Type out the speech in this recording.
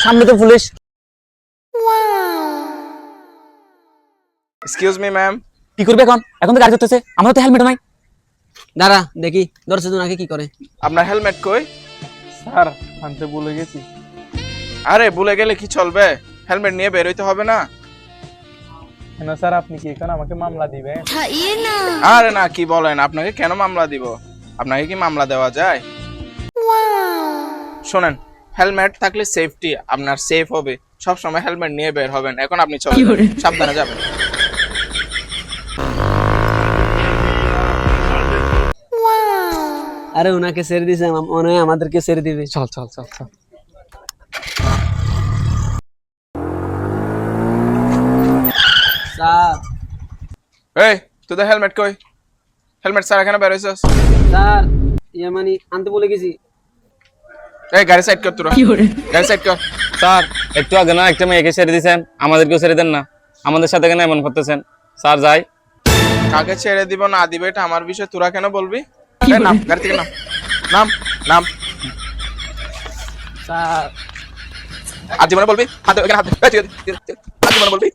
সামনে তো police. Excuse me ma'am. কি করবে এখন? এখন তো গাড়ি ধরতেছে, আমাদের তো হেলমেট নাই। দাঁড়া দেখি ধরছে তো নাকি কি করে। আপনার হেলমেট কই? স্যার আনতে ভুলে গেছি। আরে ভুলে গেলে কি চলবে, হেলমেট নিয়ে বের হইতে হবে না? কেন স্যার আপনি কি এখন আমাকে মামলা দিবেন? আরে না, কি বলেন, আপনাকে কেন মামলা দিব? আপনাকে কি মামলা দেওয়া যায়? শোনেন, হেলমেট থাকলে সেফটি, আপনার সেফ হবে, সব সময় হেলমেট নিয়ে বের হবেন। এখন আপনি চলেন, সাবধানে যাবেন। আরে ওনাকে ছেড়ে দিছে, মনে হয় আমাদেরকে ছেড়ে দিবে। চল চল চল চল। স্যার এই তোদের হেলমেট কই? হেলমেট স্যার এখানে বের হইছস? স্যার ইয়ে মানে আনতে বলে গেছি। এই গাড়ি সাইড কর তোরা, গাড়ি সাইড কর। স্যার একটু আগে না একটা মেয়েকে ছেড়ে দিয়েছেন, আমাদেরকেও ছেড়ে দেন না। আমাদের সাথে কেন এমন করতেছেন? স্যার যাই। কাকে ছেড়ে দিব না দিবে এটা আমার বিষয়, তোরা কেন বলবি? এই নাম, গাড়ি থেকে নাম, নাম নাম। স্যার আর জীবনে বলবি? হাত দে, এখানে হাত দে। এই, ঠিক আছে, ঠিক আছে, ঠিক আছে। আর জীবনে বলবি?